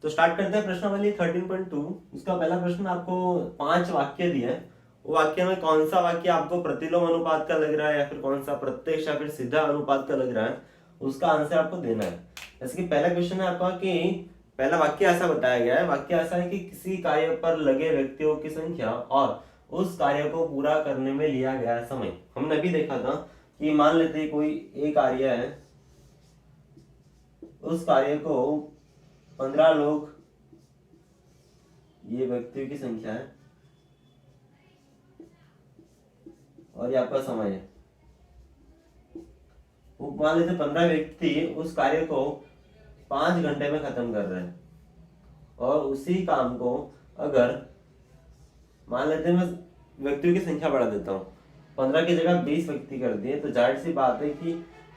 तो स्टार्ट करते हैं प्रश्नावली 13.2। इसका पहला प्रश्न आपको 5 वाक्य दिए हैं। वो वाक्य में कौन सा वाक्य आपको प्रतिलोम अनुपात का लग रहा है या फिर कौन सा प्रत्यक्ष या फिर सीधा अनुपात का लग रहा है, उसका आंसर आपको देना है। जैसे कि पहला क्वेश्चन है आपका कि पहला वाक्य ऐसा बताया गया है, वाक्य ऐसा है कि किसी कार्य पर लगे व्यक्तियों की संख्या और उस कार्य को पूरा करने में लिया गया समय। हमने अभी देखा था कि मान लेते कोई एक कार्य है, उस कार्य को 15 लोग, ये व्यक्तियों की संख्या है और ये आपका समय है। वो मान लेते 15 व्यक्ति उस कार्य को 5 घंटे में खत्म कर रहे हैं और उसी काम को अगर मान लेते मैं व्यक्तियों की संख्या बढ़ा देता हूँ, 15 की जगह 20 व्यक्ति कर दिए, तो जाहिर सी बात है कि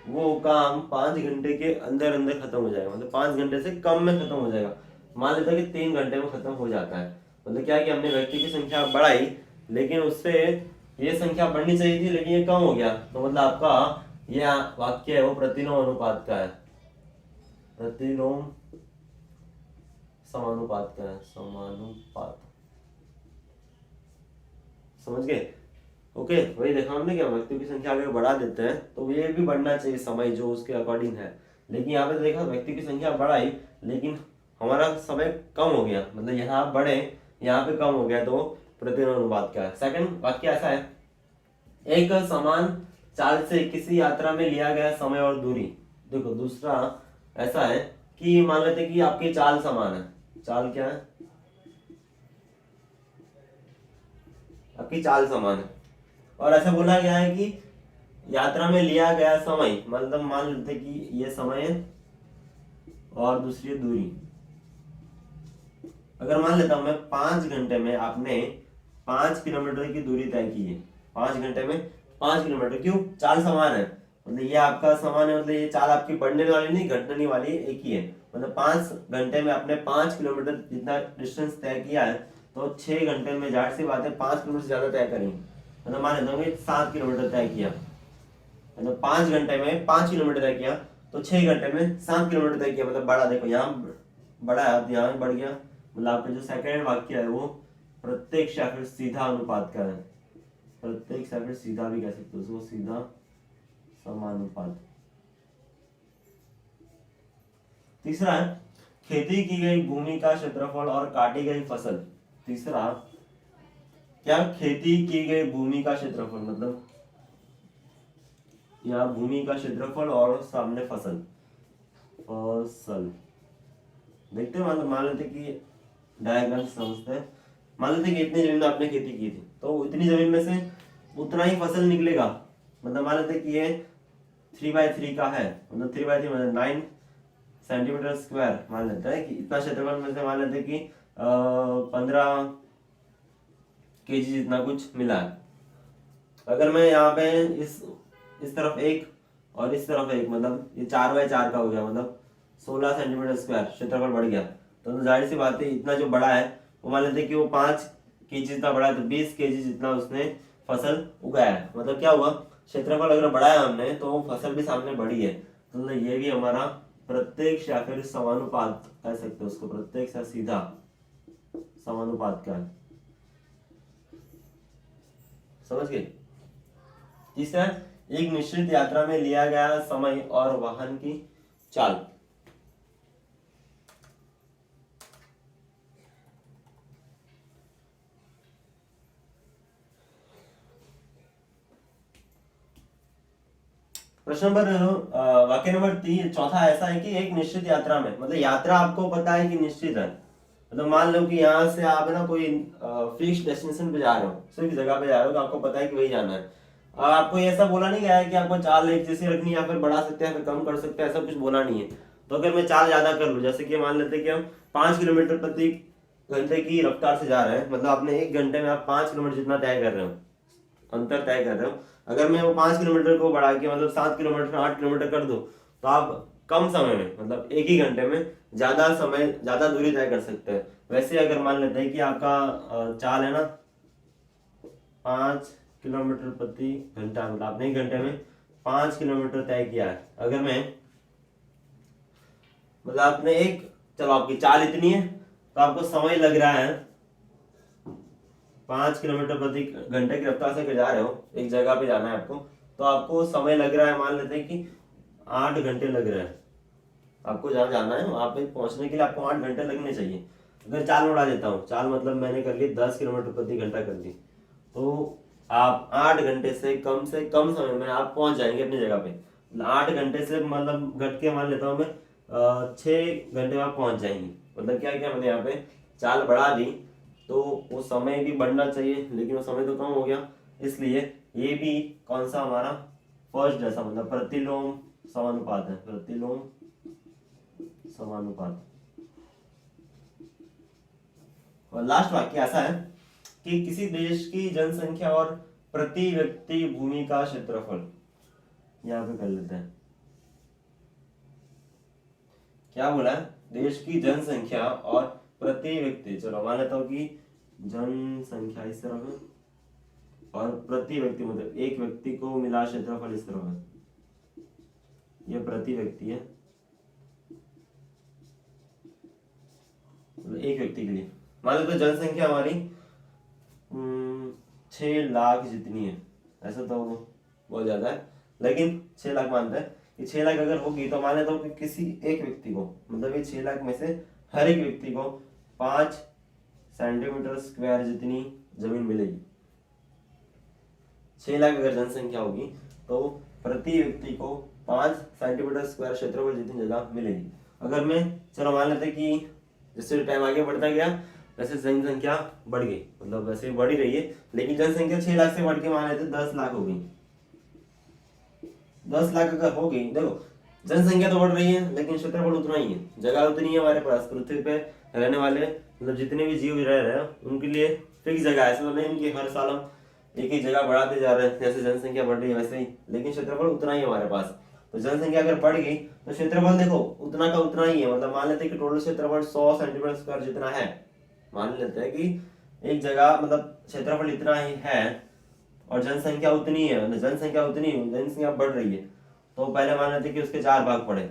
वो काम 5 घंटे के अंदर अंदर खत्म हो जाएगा, मतलब 5 घंटे से कम में खत्म हो जाएगा। मान लेते हैं कि 3 घंटे में खत्म हो जाता है। मतलब क्या है कि हमने व्यक्ति की संख्या बढ़ाई, लेकिन उससे ये संख्या बढ़नी चाहिए थी लेकिन ये कम हो गया, तो मतलब आपका यह वाक्य है वो प्रतिलोम अनुपात का है, प्रतिलोम समानुपात का है, समानुपात। समझ गए? ओके, वही देखा हमने क्या व्यक्तियों की संख्या अगर बढ़ा देते हैं तो ये भी बढ़ना चाहिए समय जो उसके अकॉर्डिंग है, लेकिन यहाँ पे देखा व्यक्ति की संख्या बढ़ाई लेकिन हमारा समय कम हो गया, मतलब यहाँ बढ़े यहाँ पे कम हो गया, तो प्रतिलोम अनुपात का है। सेकंड वाक्य ऐसा है, एक समान चाल से किसी यात्रा में लिया गया समय और दूरी। देखो दूसरा ऐसा है कि मान लेते कि आपकी चाल समान है, चाल क्या है, आपकी चाल समान है, और ऐसा बोला गया है कि यात्रा में लिया गया समय, मतलब मान लेते कि ये समय है और दूसरी दूरी। अगर मान लेता हूं मैं 5 घंटे में आपने 5 किलोमीटर की दूरी तय की है, 5 घंटे में 5 किलोमीटर, क्यों? चाल समान है, मतलब ये आपका समान है, मतलब ये चाल आपकी बढ़ने वाली नहीं घटने वाली एक ही है। मतलब 5 घंटे में आपने 5 किलोमीटर जितना डिस्टेंस तय किया है, तो 6 घंटे में जाहिर सी बात है 5 किलोमीटर से ज्यादा तय करेंगे। मतलब मान लेता हूँ 7 किलोमीटर तय किया, मतलब 5 घंटे में 5 किलोमीटर तय किया, तो 6 घंटे में 7 किलोमीटर तय किया, मतलब बढ़ा। देखो यहाँ बढ़ा है तो यहाँ बढ़ गया, मतलब आपका जो सेकंड वाक्य है वो प्रत्यक्ष या फिर सीधा अनुपात का है, प्रत्यक्ष या फिर सीधा भी कह सकते हो उसको, सीधा समानुपात। तीसरा है, खेती की गई भूमि का क्षेत्रफल और काटी गई फसल। तीसरा क्या, खेती की गई भूमि का क्षेत्रफल, मतलब यहाँ भूमि का क्षेत्रफल और सामने फसल, फसल देखते हैं। मतलब मान लेते कि डायग्राम समझते हैं, मान लेते कि इतनी जमीन में आपने खेती की थी, तो इतनी जमीन में से उतना ही फसल निकलेगा। मतलब मान लेते कि ये 3/3 का है, मतलब 3/3 मतलब 9 सेंटीमीटर स्क्वायर मान लेते हैं कि इतना क्षेत्रफल में से मान लेते कि 15 kg जितना कुछ मिला है। अगर मैं यहाँ पे इस तरफ एक और इस तरफ एक, मतलब ये 4/4 का हो गया, मतलब 16 सेंटीमीटर स्क्वायर क्षेत्रफल बढ़ गया। तो जाहिर सी बात है इतना जो बड़ा है वो मान लेते कि वो 5 kg जितना बड़ा है, तो 20 kg जितना उसने फसल उगाया है। मतलब क्या हुआ, क्षेत्रफल अगर बढ़ाया हमने तो फसल भी सामने बढ़ी है, तो मतलब ये भी हमारा प्रत्यक्ष या फिर समानुपात कह सकते हो उसको, प्रत्यक्ष या सीधा समानुपात का है। समझ गए? तीसरा, एक निश्चित यात्रा में लिया गया समय और वाहन की चाल। प्रश्न नंबर वाक्य नंबर 3 चौथा ऐसा है कि एक निश्चित यात्रा में, मतलब यात्रा आपको पता है कि निश्चित है, मतलब मान लो कि यहाँ से आप ना कोई फिक्स डेस्टिनेशन पे जा रहे हो, सिर्फ जगह पे जा रहे हो, तो आपको पता है कि वही जाना है। आपको ऐसा बोला नहीं गया है कि आपको चाल एक जैसी रखनी है या फिर बढ़ा सकते हैं फिर कम कर सकते हैं, ऐसा कुछ बोला नहीं है। तो अगर मैं चाल ज्यादा कर लूँ, जैसे कि मान लेते कि हम 5 किलोमीटर प्रति घंटे की रफ्तार से जा रहे हैं, मतलब आपने 1 घंटे में आप 5 किलोमीटर जितना तय कर रहे हो, अंतर तय कर रहे हो। अगर मैं वो 5 किलोमीटर को बढ़ा के मतलब 7 किलोमीटर 8 किलोमीटर कर दूं, तो आप कम समय में, मतलब एक ही घंटे में ज्यादा समय ज्यादा दूरी तय कर सकते हैं। वैसे अगर मान लेते हैं कि आपका चाल है ना 5 किलोमीटर प्रति घंटा, मतलब आपने 1 घंटे में 5 किलोमीटर तय किया है। अगर मैं मतलब आपने एक चलो आपकी चाल इतनी है तो आपको समय लग रहा है 5 किलोमीटर प्रति घंटे की रफ्तार से जा रहे हो, एक जगह पे जाना है आपको, तो आपको समय लग रहा है, मान लेते हैं कि 8 घंटे लग रहे हैं। आपको जहाँ जाना है वहां पे पहुंचने के लिए आपको 8 घंटे लगने चाहिए। अगर चाल उड़ा देता हूँ, चाल मतलब मैंने कर ली 10 किलोमीटर प्रति घंटा कर ली, तो आप 8 घंटे से कम समय में आप पहुंच जाएंगे अपनी जगह पे। 8 घंटे से मतलब घट के मान लेता हूँ मैं 6 घंटे में आप पहुंच जाएंगे। मतलब क्या क्या मैंने यहाँ पे चाल बढ़ा दी, तो वो समय भी बढ़ना चाहिए, लेकिन वो समय तो कम हो गया, इसलिए ये भी कौन सा हमारा फर्स्ट जैसा मतलब प्रतिलोम समानुपात है, प्रतिलोम समानुपात। और लास्ट वाक्य ऐसा है कि किसी देश की जनसंख्या और प्रति व्यक्ति भूमि का क्षेत्रफल, यहां पे कर लेते हैं। क्या बोला है? देश की जनसंख्या और प्रति व्यक्ति, चलो मान लेता हूं कि जनसंख्या इस तरफ है और प्रति व्यक्ति मतलब एक व्यक्ति को मिला क्षेत्रफल इस तरफ है, ये प्रति व्यक्ति है, एक व्यक्ति के लिए मान लेते जनसंख्या हमारी 6 लाख जितनी है, ऐसा तो बहुत ज्यादा है, लेकिन 6 लाख मानते हैं कि 6 लाख अगर होगी तो मान लेता हूँ कि किसी एक व्यक्ति को, मतलब ये 6 लाख में से हर एक व्यक्ति को 5 सेंटीमीटर स्क्वायर जितनी जमीन मिलेगी। 6 लाख अगर जनसंख्या होगी तो प्रति व्यक्ति को 5 सेंटीमीटर स्क्वायर क्षेत्रफल जितनी जगह मिलेगी। अगर मैं चलो मान लेते कि जैसे टाइम आगे बढ़ता गया वैसे जनसंख्या बढ़ गई, मतलब वैसे बढ़ ही रही है, लेकिन जनसंख्या 6 लाख से बढ़ के मान लेते 10 लाख हो गई। 10 लाख अगर हो गई, देखो जनसंख्या तो बढ़ रही है लेकिन क्षेत्रफल उतना ही है, जगह उतनी है हमारे पास। पृथ्वी पे रहने वाले मतलब जितने भी जीव रह रहे हैं उनके लिए फिक्स जगह है, ऐसा नहीं कि हर साल हम एक ही जगह बढ़ाते जा रहे हैं, जैसे जनसंख्या बढ़ रही है वैसे ही, लेकिन क्षेत्रफल उतना ही है हमारे पास। तो जनसंख्या अगर बढ़ गई तो क्षेत्रफल देखो उतना का उतना ही है, मतलब मान लेते हैं कि टोटल क्षेत्रफल 100 सेंटीमीटर स्क्वायर जितना है, मान लेते हैं कि एक जगह मतलब क्षेत्रफल इतना ही है और जनसंख्या उतनी है, जनसंख्या बढ़ रही है, तो पहले मान लेते कि उसके 4 भाग पड़े,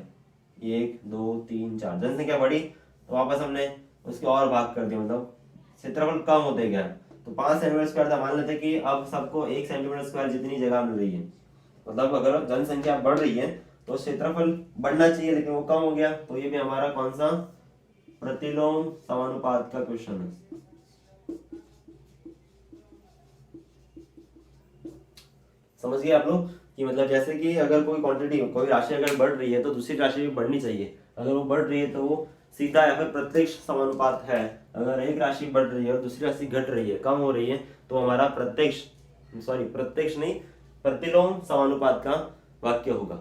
1 2 3 4, जनसंख्या बढ़ी तो वापस हमने उसके और भाग कर दिया, मतलब क्षेत्रफल कम होते गया। तो 5 सेंटीमीटर स्क्वायर था, मान लेते कि अब सबको 1 सेंटीमीटर स्क्वायर जितनी जगह मिल रही है, मतलब अगर जनसंख्या बढ़ रही है तो क्षेत्रफल बढ़ना चाहिए लेकिन वो कम हो गया। तो ये भी हमारा कौन सा प्रतिलोम समानुपात का क्वेश्चन है। समझ गए आप लोग कि मतलब जैसे कि अगर कोई क्वांटिटी कोई राशि अगर बढ़ रही है तो दूसरी राशि भी बढ़नी चाहिए, अगर वो बढ़ रही है तो वो सीधा या फिर प्रत्यक्ष समानुपात है। अगर एक राशि बढ़ रही है और दूसरी राशि घट रही है, कम हो रही है, तो हमारा प्रत्यक्ष नहीं प्रतिलोम समानुपात का वाक्य होगा।